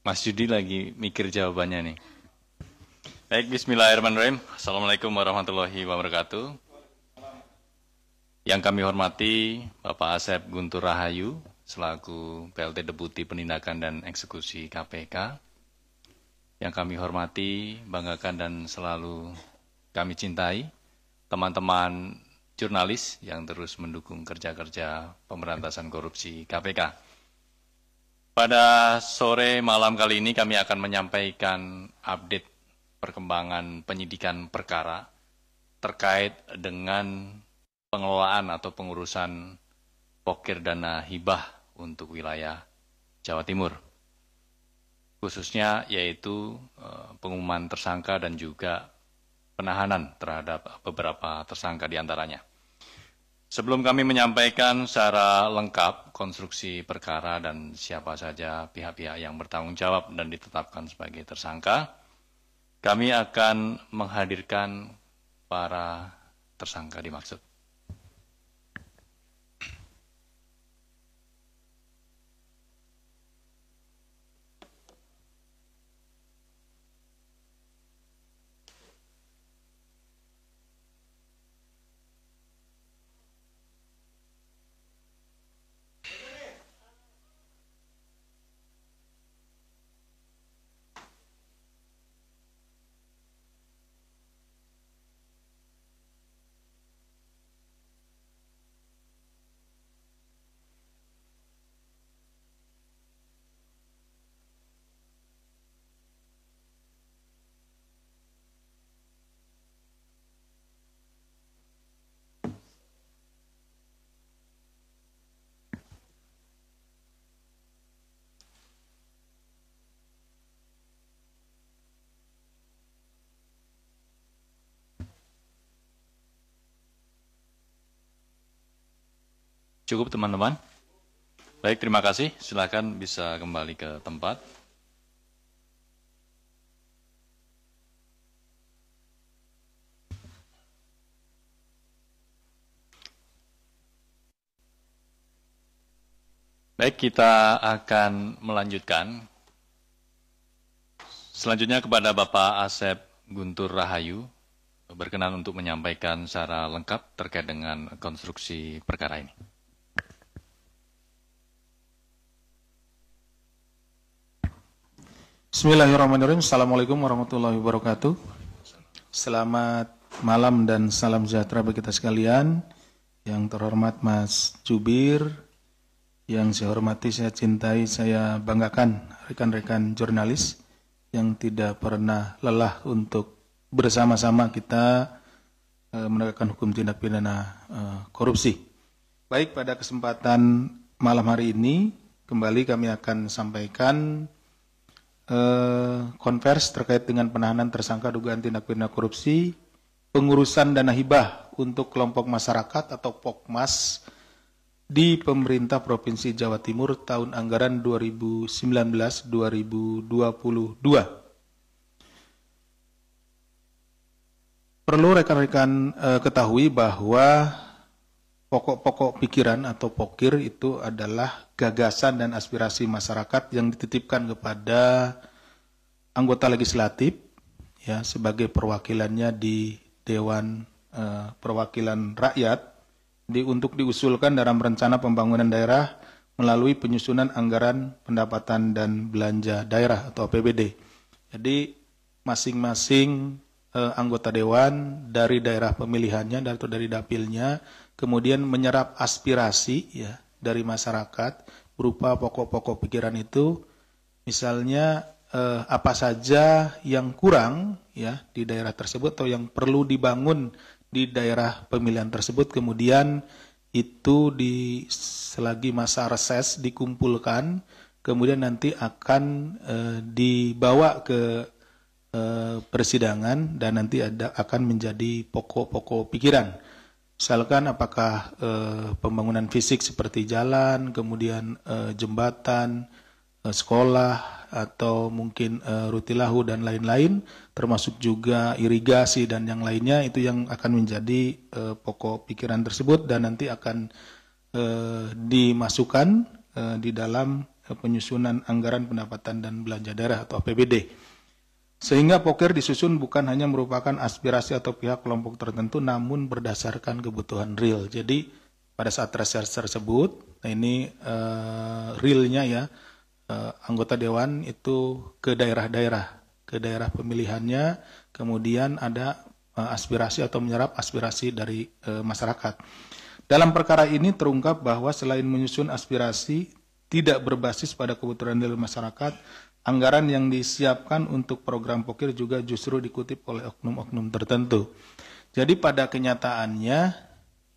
Mas Yudi lagi mikir jawabannya nih. Baik, bismillahirrahmanirrahim. Assalamualaikum warahmatullahi wabarakatuh. Yang kami hormati Bapak Asep Guntur Rahayu, selaku PLT Deputi Penindakan dan Eksekusi KPK. Yang kami hormati, banggakan dan selalu kami cintai teman-teman jurnalis yang terus mendukung kerja-kerja pemberantasan korupsi KPK. Pada sore malam kali ini kami akan menyampaikan update perkembangan penyidikan perkara terkait dengan pengelolaan atau pengurusan pokir dana hibah untuk wilayah Jawa Timur. Khususnya yaitu pengumuman tersangka dan juga penahanan terhadap beberapa tersangka diantaranya. Sebelum kami menyampaikan secara lengkap konstruksi perkara dan siapa saja pihak-pihak yang bertanggung jawab dan ditetapkan sebagai tersangka, kami akan menghadirkan para tersangka dimaksud. Cukup teman-teman? Baik, terima kasih. Silakan bisa kembali ke tempat. Baik, kita akan melanjutkan. Selanjutnya kepada Bapak Asep Guntur Rahayu, berkenan untuk menyampaikan secara lengkap terkait dengan konstruksi perkara ini. Bismillahirrahmanirrahim. Assalamualaikum warahmatullahi wabarakatuh. Selamat malam dan salam sejahtera bagi kita sekalian. Yang terhormat Mas Jubir, yang saya hormati, saya cintai, saya banggakan rekan-rekan jurnalis yang tidak pernah lelah untuk bersama-sama kita menegakkan hukum tindak pidana korupsi. Baik, pada kesempatan malam hari ini kembali kami akan sampaikan konvers terkait dengan penahanan tersangka dugaan tindak pidana korupsi, pengurusan dana hibah untuk kelompok masyarakat atau POKMAS di pemerintah Provinsi Jawa Timur tahun anggaran 2019-2022. Perlu rekan-rekan ketahui bahwa pokok-pokok pikiran atau pokir itu adalah gagasan dan aspirasi masyarakat yang dititipkan kepada anggota legislatif ya sebagai perwakilannya di Dewan Perwakilan Rakyat untuk diusulkan dalam rencana pembangunan daerah melalui penyusunan anggaran pendapatan dan belanja daerah atau APBD. Jadi masing-masing anggota dewan dari daerah pemilihannya atau dari dapilnya kemudian menyerap aspirasi ya dari masyarakat berupa pokok-pokok pikiran itu, misalnya apa saja yang kurang ya di daerah tersebut atau yang perlu dibangun di daerah pemilihan tersebut, kemudian itu selagi masa reses dikumpulkan, kemudian nanti akan dibawa ke persidangan dan nanti akan menjadi pokok-pokok pikiran. Misalkan apakah pembangunan fisik seperti jalan, kemudian jembatan, sekolah, atau mungkin rutilahu dan lain-lain, termasuk juga irigasi dan yang lainnya, itu yang akan menjadi pokok pikiran tersebut dan nanti akan dimasukkan di dalam penyusunan anggaran pendapatan dan belanja daerah atau APBD. Sehingga pokir disusun bukan hanya merupakan aspirasi atau pihak kelompok tertentu, namun berdasarkan kebutuhan real. Jadi pada saat reses tersebut, nah ini realnya ya, anggota dewan itu ke daerah pemilihannya, kemudian ada aspirasi atau menyerap aspirasi dari masyarakat. Dalam perkara ini terungkap bahwa selain menyusun aspirasi tidak berbasis pada kebutuhan real masyarakat, anggaran yang disiapkan untuk program pokir juga justru dikutip oleh oknum-oknum tertentu. Jadi pada kenyataannya,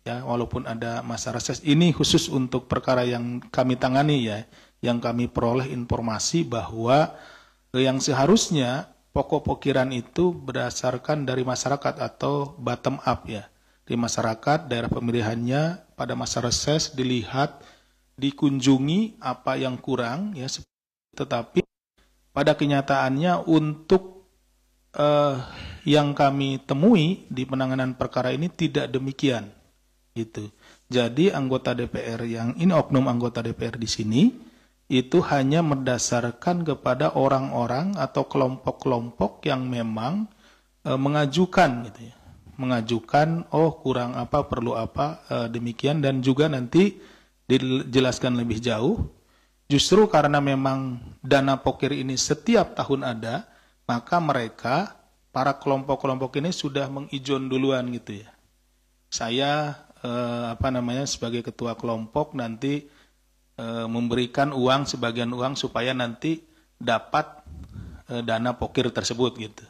ya walaupun ada masa reses, ini khusus untuk perkara yang kami tangani ya, yang kami peroleh informasi bahwa yang seharusnya pokok pokiran itu berdasarkan dari masyarakat atau bottom up ya. Di masyarakat, daerah pemilihannya pada masa reses dilihat, dikunjungi apa yang kurang ya, tetapi pada kenyataannya untuk yang kami temui di penanganan perkara ini tidak demikian. Gitu. Jadi anggota DPR yang ini oknum anggota DPR di sini itu hanya berdasarkan kepada orang-orang atau kelompok-kelompok yang memang mengajukan gitu ya. Mengajukan kurang apa, perlu apa, demikian, dan juga nanti dijelaskan lebih jauh. Justru karena memang dana pokir ini setiap tahun ada, maka mereka, para kelompok-kelompok ini sudah mengijon duluan gitu ya. Saya sebagai ketua kelompok nanti memberikan sebagian uang supaya nanti dapat dana pokir tersebut gitu.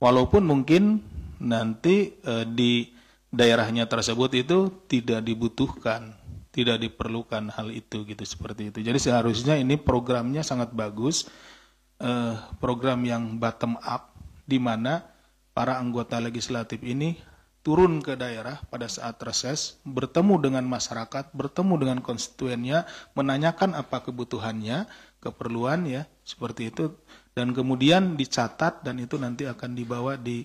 Walaupun mungkin nanti di daerahnya tersebut itu tidak dibutuhkan, tidak diperlukan hal itu gitu, seperti itu. Jadi seharusnya ini programnya sangat bagus, program yang bottom up, di mana para anggota legislatif ini turun ke daerah pada saat reses, bertemu dengan masyarakat, bertemu dengan konstituennya, menanyakan apa kebutuhannya, keperluan ya, seperti itu, dan kemudian dicatat dan itu nanti akan dibawa di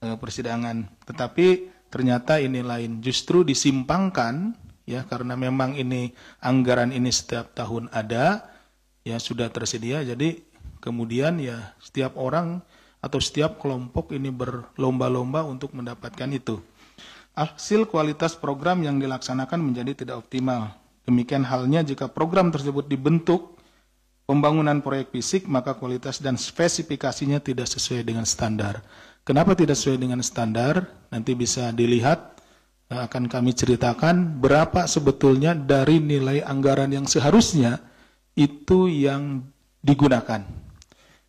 persidangan. Tetapi ternyata ini lain, justru disimpangkan ya, karena memang ini anggaran ini setiap tahun ada ya, sudah tersedia, jadi kemudian ya setiap orang atau setiap kelompok ini berlomba-lomba untuk mendapatkan itu. Hasil kualitas program yang dilaksanakan menjadi tidak optimal. Demikian halnya jika program tersebut dibentuk pembangunan proyek fisik, maka kualitas dan spesifikasinya tidak sesuai dengan standar. Kenapa tidak sesuai dengan standar? Nanti bisa dilihat, akan kami ceritakan berapa sebetulnya dari nilai anggaran yang seharusnya itu yang digunakan.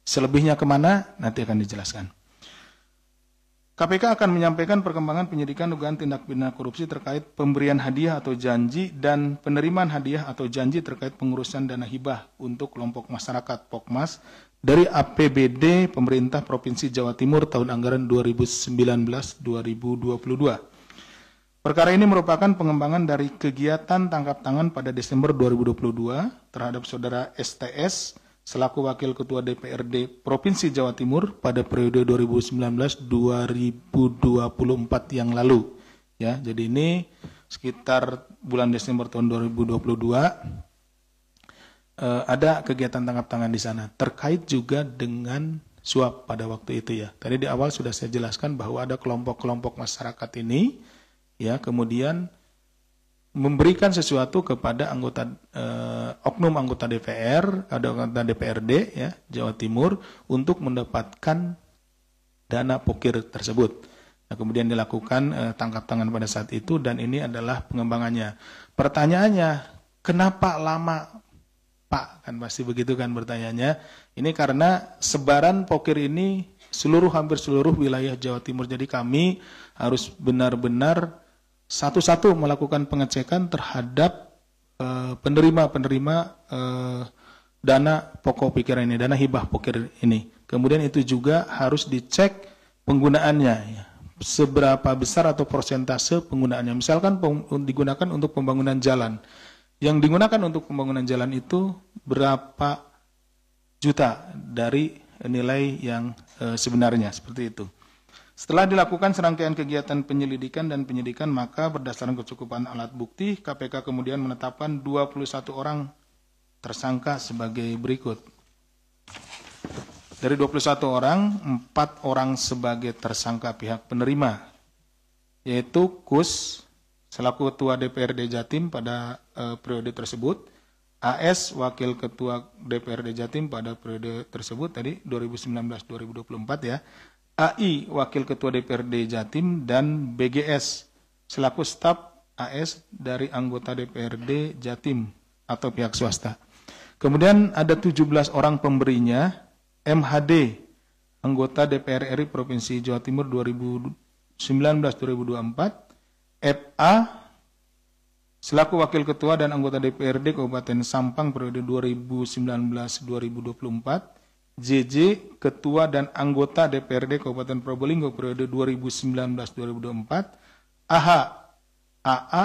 Selebihnya kemana? Nanti akan dijelaskan. KPK akan menyampaikan perkembangan penyidikan dugaan tindak pidana korupsi terkait pemberian hadiah atau janji dan penerimaan hadiah atau janji terkait pengurusan dana hibah untuk kelompok masyarakat Pokmas dari APBD pemerintah Provinsi Jawa Timur tahun anggaran 2019-2022. Perkara ini merupakan pengembangan dari kegiatan tangkap tangan pada Desember 2022 terhadap saudara STS selaku Wakil Ketua DPRD Provinsi Jawa Timur pada periode 2019-2024 yang lalu. Ya, jadi ini sekitar bulan Desember tahun 2022 ada kegiatan tangkap tangan di sana terkait juga dengan suap pada waktu itu ya. Tadi di awal sudah saya jelaskan bahwa ada kelompok-kelompok masyarakat ini ya, kemudian memberikan sesuatu kepada anggota oknum anggota DPR, ada anggota DPRD ya Jawa Timur untuk mendapatkan dana pokir tersebut. Nah, kemudian dilakukan tangkap tangan pada saat itu dan ini adalah pengembangannya. Pertanyaannya, kenapa lama Pak? Kan pasti begitu kan bertanyanya. Ini karena sebaran pokir ini hampir seluruh wilayah Jawa Timur. Jadi kami harus benar-benar satu-satu melakukan pengecekan terhadap penerima-penerima dana pokok pikiran ini, dana hibah pokir ini. Kemudian itu juga harus dicek penggunaannya, ya. Seberapa besar atau persentase penggunaannya. Misalkan digunakan untuk pembangunan jalan. Yang digunakan untuk pembangunan jalan itu berapa juta dari nilai yang sebenarnya, seperti itu. Setelah dilakukan serangkaian kegiatan penyelidikan dan penyidikan, maka berdasarkan kecukupan alat bukti, KPK kemudian menetapkan 21 orang tersangka sebagai berikut. Dari 21 orang, 4 orang sebagai tersangka pihak penerima, yaitu Kus selaku Ketua DPRD Jatim pada periode tersebut, AS Wakil Ketua DPRD Jatim pada periode tersebut tadi 2019-2024 ya, AI Wakil Ketua DPRD Jatim, dan BGS selaku staf AS dari anggota DPRD Jatim atau pihak swasta. Kemudian ada 17 orang pemberinya, MHD anggota DPR RI Provinsi Jawa Timur 2019-2024, FA selaku Wakil Ketua dan anggota DPRD Kabupaten Sampang periode 2019-2024, JJ Ketua dan anggota DPRD Kabupaten Probolinggo periode 2019-2024, AH, AA,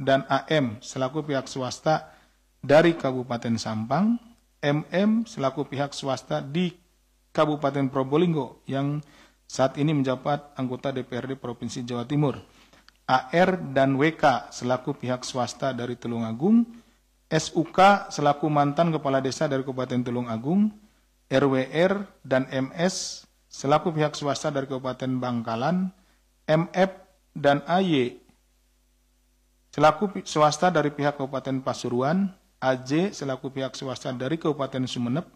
dan AM selaku pihak swasta dari Kabupaten Sampang, MM selaku pihak swasta di Kabupaten Probolinggo yang saat ini menjabat anggota DPRD Provinsi Jawa Timur, AR dan WK selaku pihak swasta dari Tulungagung, SUK selaku mantan kepala desa dari Kabupaten Tulungagung, RWR dan MS selaku pihak swasta dari Kabupaten Bangkalan, MF dan AY selaku swasta dari pihak Kabupaten Pasuruan, AJ selaku pihak swasta dari Kabupaten Sumeneb,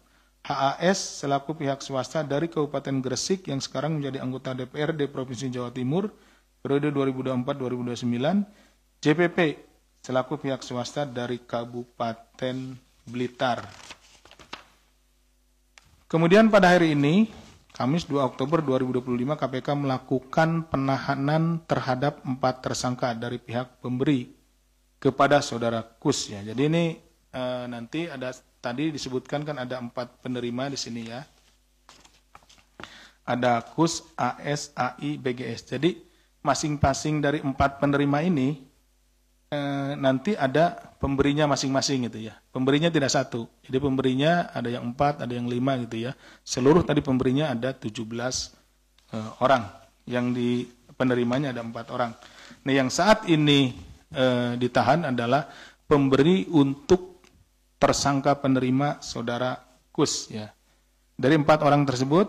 HAS selaku pihak swasta dari Kabupaten Gresik yang sekarang menjadi anggota DPRD Provinsi Jawa Timur periode 2024-2029, JPP selaku pihak swasta dari Kabupaten Blitar. Kemudian pada hari ini, Kamis 2 Oktober 2025, KPK melakukan penahanan terhadap 4 tersangka dari pihak pemberi kepada saudara Kus ya. Jadi ini nanti ada tadi disebutkan kan ada 4 penerima di sini ya. Ada Kus, AS, AI, BGS. Jadi masing-masing dari 4 penerima ini nanti ada pemberinya masing-masing gitu ya. Pemberinya tidak satu. Jadi pemberinya ada yang 4, ada yang 5 gitu ya. Seluruh tadi pemberinya ada 17 orang. Yang di penerimanya ada 4 orang. Nah, yang saat ini ditahan adalah pemberi untuk tersangka penerima saudara Kus ya. Dari 4 orang tersebut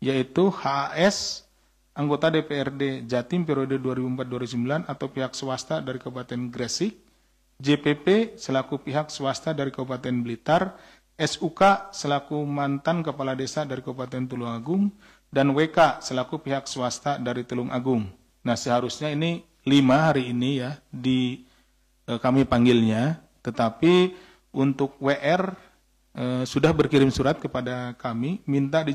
yaitu HAS anggota DPRD Jatim periode 2004-2009 atau pihak swasta dari Kabupaten Gresik, JPP selaku pihak swasta dari Kabupaten Blitar, SUK selaku mantan kepala desa dari Kabupaten Tulungagung, dan WK selaku pihak swasta dari Tulungagung. Nah, seharusnya ini 5 hari ini ya kami panggilnya, tetapi untuk WR sudah berkirim surat kepada kami minta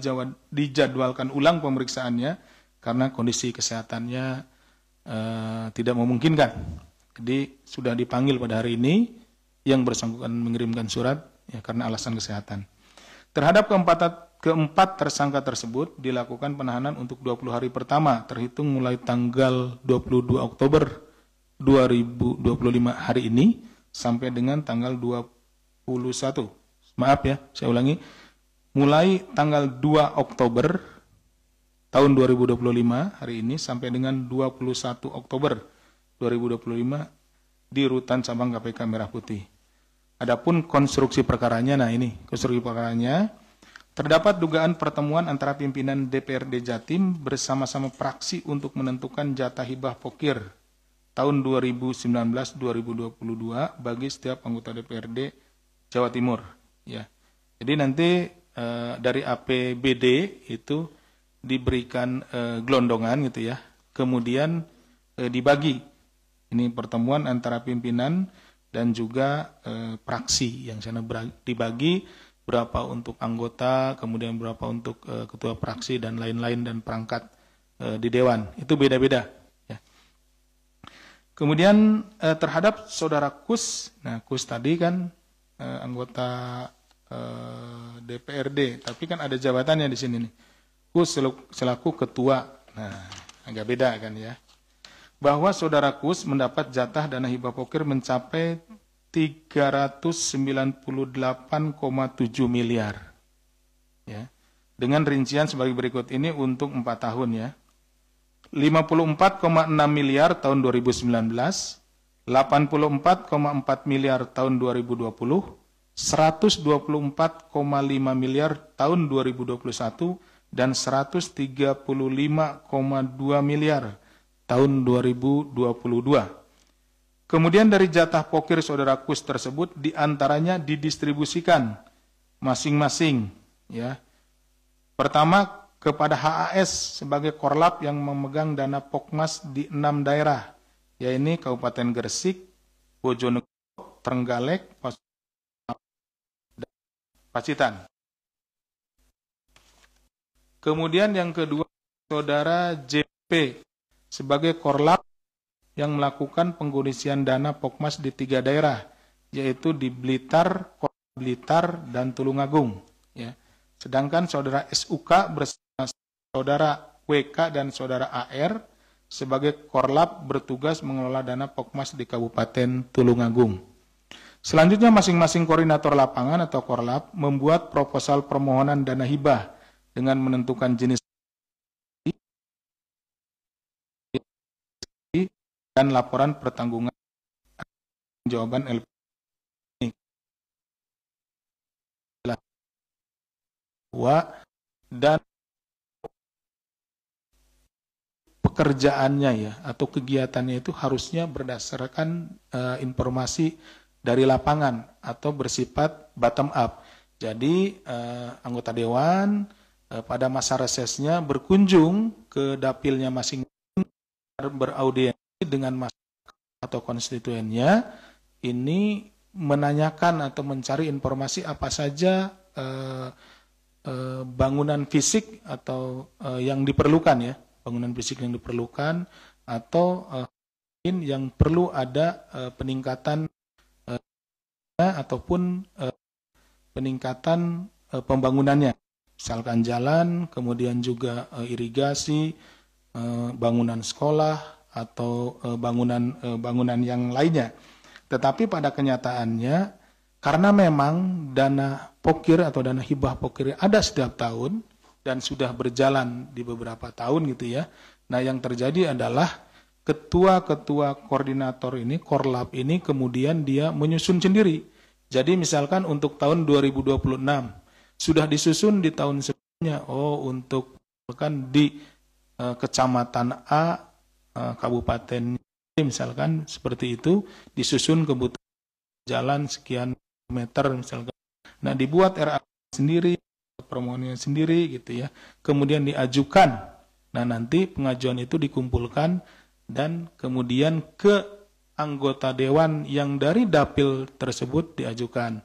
dijadwalkan ulang pemeriksaannya karena kondisi kesehatannya tidak memungkinkan. Jadi sudah dipanggil pada hari ini, yang bersangkutan mengirimkan surat ya karena alasan kesehatan. Terhadap keempat tersangka tersebut dilakukan penahanan untuk 20 hari pertama terhitung mulai tanggal 22 Oktober 2025 hari ini sampai dengan tanggal 21. Maaf ya, saya ulangi. Mulai tanggal 2 Oktober tahun 2025 hari ini sampai dengan 21 Oktober 2025 di Rutan Cabang KPK Merah Putih. Adapun konstruksi perkaranya, nah ini konstruksi perkaranya, terdapat dugaan pertemuan antara pimpinan DPRD Jatim bersama-sama praksi untuk menentukan jatah hibah pokir tahun 2019-2022 bagi setiap anggota DPRD Jawa Timur. Ya, jadi nanti dari APBD itu diberikan gelondongan gitu ya, kemudian dibagi. Ini pertemuan antara pimpinan dan juga praksi yang sana dibagi berapa untuk anggota, kemudian berapa untuk ketua praksi dan lain-lain dan perangkat di dewan. Itu beda-beda. Ya. Kemudian terhadap saudara Kus, nah Kus tadi kan anggota DPRD, tapi kan ada jabatannya di sini nih. Kus selaku ketua, nah agak beda kan ya. Bahwa saudara Kus mendapat jatah dana hibah pokir mencapai 398,7 miliar. Ya. Dengan rincian sebagai berikut ini untuk 4 tahun ya. 54,6 miliar tahun 2019, 84,4 miliar tahun 2020, 124,5 miliar tahun 2021 dan 135,2 miliar tahun 2022. Kemudian dari jatah pokir saudara Kus tersebut diantaranya didistribusikan masing-masing, ya. Pertama kepada HAS sebagai korlap yang memegang dana Pokmas di 6 daerah, yaitu Kabupaten Gresik, Bojonegoro, Trenggalek, Pacitan. Kemudian yang kedua, saudara JP sebagai korlap yang melakukan pengkondisian dana Pokmas di 3 daerah, yaitu di Blitar, Kota Blitar, dan Tulungagung. Ya. Sedangkan saudara SUK bersama saudara WK dan saudara AR sebagai korlap bertugas mengelola dana Pokmas di Kabupaten Tulungagung. Selanjutnya masing-masing koordinator lapangan atau korlap membuat proposal permohonan dana hibah dengan menentukan jenis dan laporan pertanggungan jawaban LP dan pekerjaannya, ya, atau kegiatannya itu harusnya berdasarkan informasi dari lapangan atau bersifat bottom up. Jadi anggota dewan pada masa resesnya berkunjung ke dapilnya masing-masing, beraudiensi dengan masyarakat atau konstituennya, ini menanyakan atau mencari informasi apa saja bangunan fisik atau yang diperlukan, ya, bangunan fisik yang diperlukan atau yang perlu ada peningkatan ataupun peningkatan pembangunannya, misalkan jalan, kemudian juga irigasi, bangunan sekolah atau bangunan yang lainnya. Tetapi pada kenyataannya, karena memang dana pokir atau dana hibah pokir ada setiap tahun dan sudah berjalan di beberapa tahun gitu, ya. Nah, yang terjadi adalah ketua-ketua koordinator ini, korlap ini, kemudian dia menyusun sendiri. Jadi misalkan untuk tahun 2026 sudah disusun di tahun sebelumnya, untuk misalkan di kecamatan A, kabupaten misalkan seperti itu, disusun kebutuhan jalan sekian meter misalkan. Nah, dibuat RA sendiri, permohonannya sendiri gitu, ya. Kemudian diajukan. Nah, nanti pengajuan itu dikumpulkan dan kemudian ke anggota dewan yang dari dapil tersebut diajukan.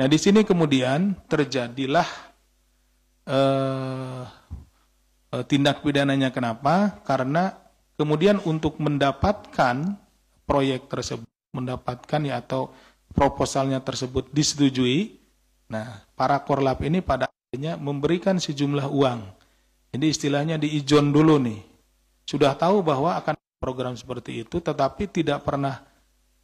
Nah, di sini kemudian terjadilah tindak pidananya. Kenapa? Karena kemudian untuk mendapatkan proyek tersebut, mendapatkan, ya, atau proposalnya tersebut disetujui, nah, para korlap ini pada akhirnya memberikan sejumlah uang. Jadi istilahnya diijon dulu nih. Sudah tahu bahwa akan program seperti itu, tetapi tidak pernah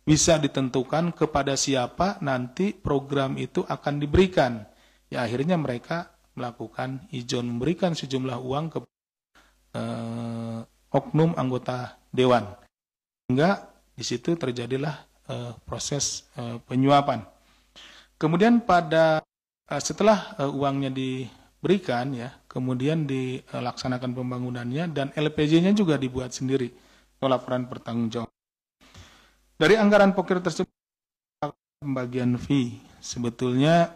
bisa ditentukan kepada siapa nanti program itu akan diberikan. Ya, akhirnya mereka melakukan ijon, memberikan sejumlah uang ke oknum anggota dewan. Hingga di situ terjadilah proses penyuapan. Kemudian setelah uangnya diberikan, ya, kemudian dilaksanakan pembangunannya dan LPJ-nya juga dibuat sendiri. Laporan pertanggungjawab. Dari anggaran pokir tersebut pembagian fee sebetulnya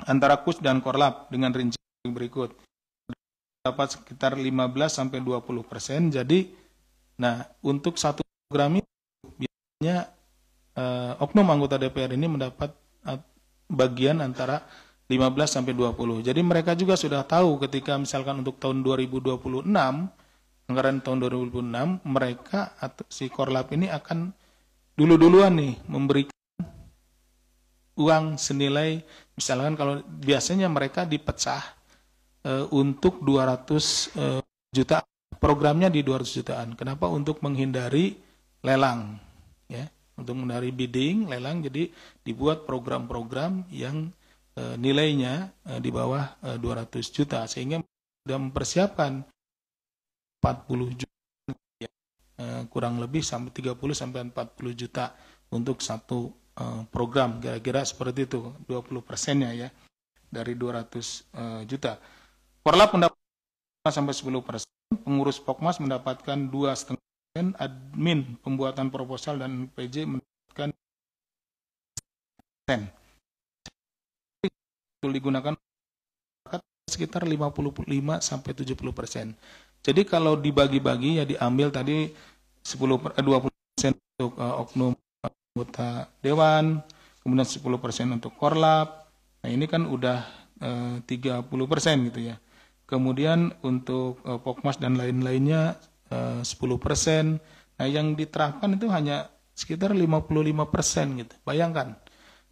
antara KUS dan korlap dengan rincian berikut. Dapat sekitar 15-20%. Jadi, nah, untuk satu program itu biasanya oknum anggota DPR ini mendapat bagian antara 15-20. Jadi mereka juga sudah tahu ketika misalkan untuk tahun 2026, anggaran tahun 2026, mereka atau si korlap ini akan duluan nih memberikan uang senilai, misalkan kalau biasanya mereka dipecah untuk 200 juta, programnya di 200 jutaan. Kenapa? Untuk menghindari lelang, ya, untuk menghindari bidding, lelang. Jadi dibuat program-program yang nilainya di bawah 200 juta sehingga sudah mempersiapkan 40 juta, ya, kurang lebih sampai 30-40 juta untuk satu program, kira-kira seperti itu, 20%-nya ya, dari 200 juta. Korlap mendapatkan sampai 10%, pengurus Pokmas mendapatkan 2,5%, admin pembuatan proposal dan PJ mendapatkan 10%. Itu digunakan sekitar 55 sampai 70%. Jadi kalau dibagi-bagi ya diambil tadi 20% untuk oknum anggota dewan, kemudian 10% untuk korlap. Nah ini kan udah 30% gitu ya. Kemudian untuk Pokmas dan lain-lainnya 10%. Nah yang diterapkan itu hanya sekitar 55% gitu. Bayangkan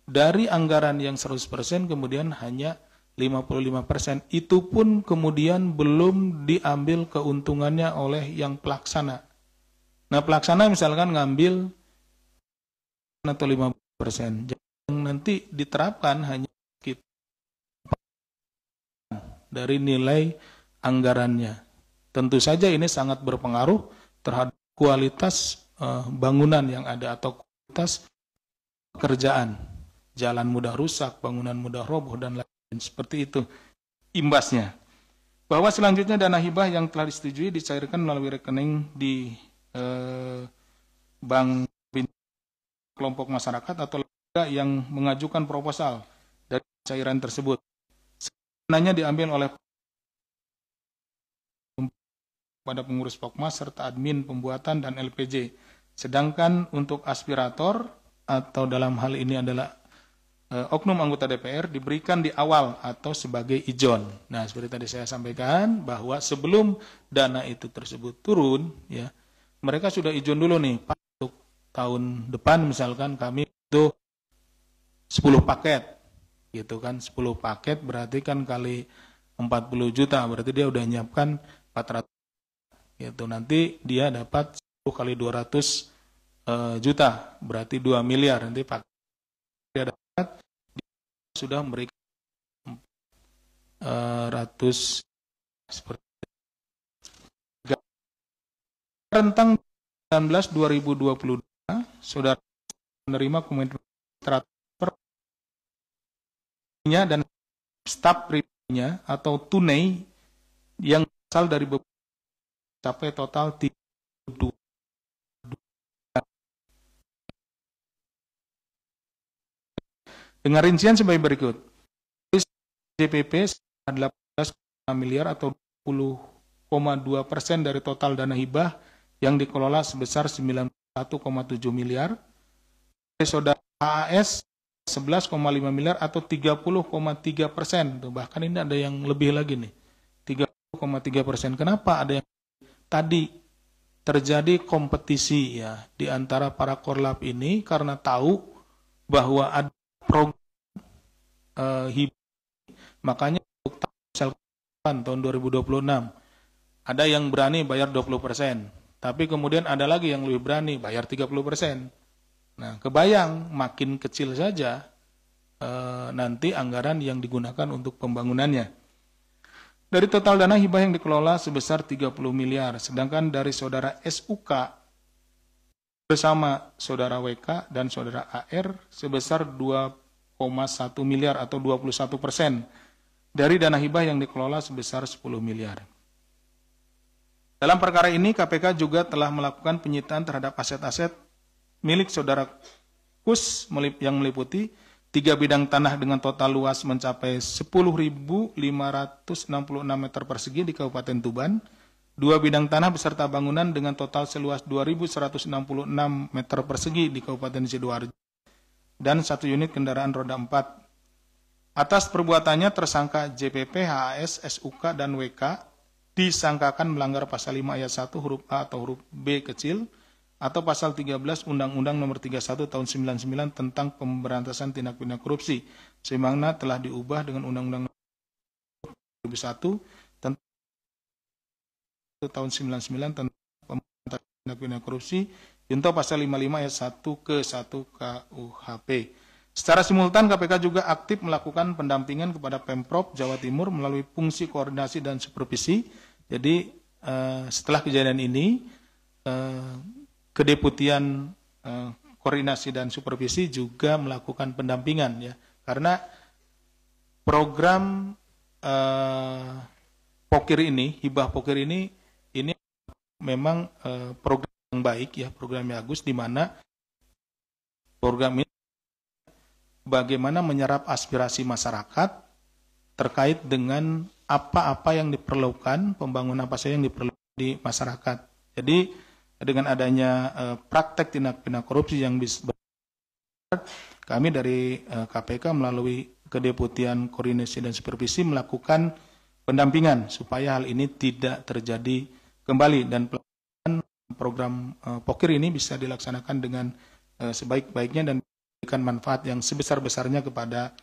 dari anggaran yang 100% kemudian hanya 55%. Itu pun kemudian belum diambil keuntungannya oleh yang pelaksana. Nah pelaksana misalkan ngambil atau 50%. Yang nanti diterapkan hanya dari nilai anggarannya. Tentu saja ini sangat berpengaruh terhadap kualitas bangunan yang ada atau kualitas pekerjaan. Jalan mudah rusak, bangunan mudah roboh, dan lain seperti itu imbasnya. Bahwa selanjutnya dana hibah yang telah disetujui dicairkan melalui rekening di bank kelompok masyarakat atau lembaga yang mengajukan proposal dari cairan tersebut. Dananya diambil oleh pada pengurus Pokmas serta admin pembuatan dan LPJ. Sedangkan untuk aspirator atau dalam hal ini adalah oknum anggota DPR diberikan di awal atau sebagai ijon. Nah, seperti tadi saya sampaikan bahwa sebelum dana itu tersebut turun, ya, mereka sudah ijon dulu nih, Pak, untuk tahun depan misalkan kami itu 10 paket, gitu kan, 10 paket berarti kan kali 40 juta, berarti dia udah nyiapkan 400, gitu. Nanti dia dapat 10 kali 200 juta, berarti 2 miliar, nanti paket dia dapat sudah memberikan 100 seperti rentang 19-2022 saudara menerima komitmen transfer dan staf pribadinya atau tunai yang berasal dari sampai total 32. Dengan rincian sebagai berikut. JPP 18,5 miliar atau 20,2% dari total dana hibah yang dikelola sebesar 91,7 miliar. Dari saudara HAS 11,5 miliar atau 30,3%. Bahkan ini ada yang lebih lagi nih. 30,3%. Kenapa ada yang tadi terjadi kompetisi ya di antara para korlap ini karena tahu bahwa ada program hibah, makanya untuk tahun 2026 ada yang berani bayar 20%, tapi kemudian ada lagi yang lebih berani bayar 30%. Nah, kebayang makin kecil saja nanti anggaran yang digunakan untuk pembangunannya. Dari total dana hibah yang dikelola sebesar 30 miliar, sedangkan dari saudara SUK bersama saudara WK dan saudara AR sebesar 2,1 miliar atau 21% dari dana hibah yang dikelola sebesar 10 miliar. Dalam perkara ini KPK juga telah melakukan penyitaan terhadap aset-aset milik saudara KUS yang meliputi 3 bidang tanah dengan total luas mencapai 10.566 meter persegi di Kabupaten Tuban, 2 bidang tanah beserta bangunan dengan total seluas 2.166 meter persegi di Kabupaten Sidoarjo, dan 1 unit kendaraan roda 4. Atas perbuatannya tersangka JPP, HAS, SUK, dan WK disangkakan melanggar pasal 5 ayat 1 huruf A atau huruf B kecil atau pasal 13 Undang-Undang Nomor 31 Tahun 99 tentang Pemberantasan Tindak Pidana Korupsi, sebagaimana telah diubah dengan Undang-Undang 2001 tentang Tahun 99 tentang Pemberantasan Tindak Pidana Korupsi, junto pasal 55 ayat 1 ke 1 KUHP. Secara simultan KPK juga aktif melakukan pendampingan kepada Pemprov Jawa Timur melalui fungsi koordinasi dan supervisi. Jadi setelah kejadian ini Kedeputian koordinasi dan supervisi juga melakukan pendampingan ya. Karena program pokir ini, hibah pokir ini memang program yang baik ya, program yang bagus, di mana program ini bagaimana menyerap aspirasi masyarakat terkait dengan apa-apa yang diperlukan, pembangunan apa saja yang diperlukan di masyarakat. Jadi dengan adanya praktek tindak pidana korupsi yang bisa, kami dari KPK melalui Kedeputian Koordinasi dan Supervisi melakukan pendampingan supaya hal ini tidak terjadi kembali, dan pelaksanaan program pokir ini bisa dilaksanakan dengan sebaik-baiknya dan memberikan manfaat yang sebesar-besarnya kepada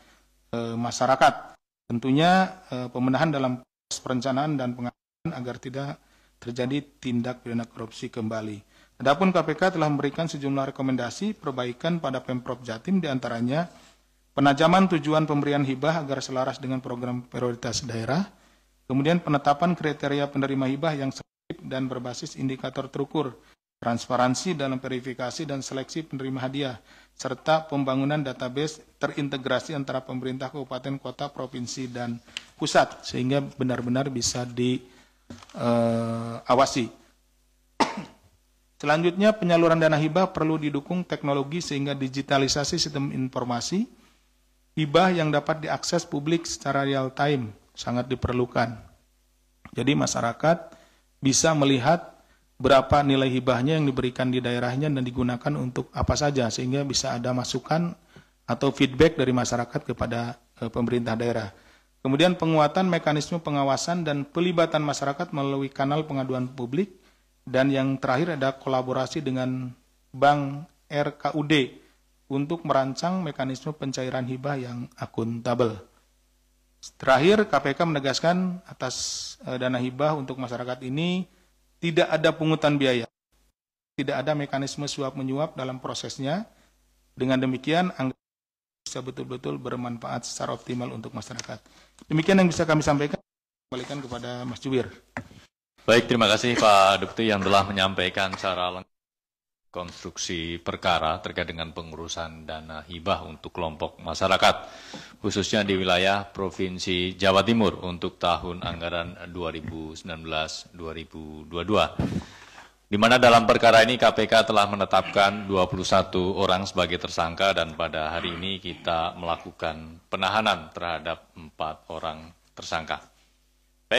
masyarakat. Tentunya pembenahan dalam proses perencanaan dan pengawasan agar tidak terjadi tindak pidana korupsi kembali. Adapun KPK telah memberikan sejumlah rekomendasi perbaikan pada Pemprov Jatim, diantaranya penajaman tujuan pemberian hibah agar selaras dengan program prioritas daerah, kemudian penetapan kriteria penerima hibah yang selektif dan berbasis indikator terukur, transparansi dalam verifikasi dan seleksi penerima hadiah, serta pembangunan database terintegrasi antara pemerintah kabupaten, kota, provinsi, dan pusat, sehingga benar-benar bisa diawasi. Selanjutnya, penyaluran dana hibah perlu didukung teknologi sehingga digitalisasi sistem informasi hibah yang dapat diakses publik secara real time sangat diperlukan. Jadi masyarakat bisa melihat berapa nilai hibahnya yang diberikan di daerahnya dan digunakan untuk apa saja, sehingga bisa ada masukan atau feedback dari masyarakat kepada pemerintah daerah. Kemudian penguatan mekanisme pengawasan dan pelibatan masyarakat melalui kanal pengaduan publik, dan yang terakhir ada kolaborasi dengan Bank RKUD untuk merancang mekanisme pencairan hibah yang akuntabel. Terakhir, KPK menegaskan atas dana hibah untuk masyarakat ini tidak ada pungutan biaya, tidak ada mekanisme suap-menyuap dalam prosesnya. Dengan demikian, anggaran bisa betul-betul bermanfaat secara optimal untuk masyarakat. Demikian yang bisa kami sampaikan. Kembalikan kepada Mas Jubir. Baik, terima kasih Pak Deputi yang telah menyampaikan secara lengkap konstruksi perkara terkait dengan pengurusan dana hibah untuk kelompok masyarakat, khususnya di wilayah Provinsi Jawa Timur untuk tahun anggaran 2019-2022. Di mana dalam perkara ini KPK telah menetapkan 21 orang sebagai tersangka, dan pada hari ini kita melakukan penahanan terhadap 4 orang tersangka.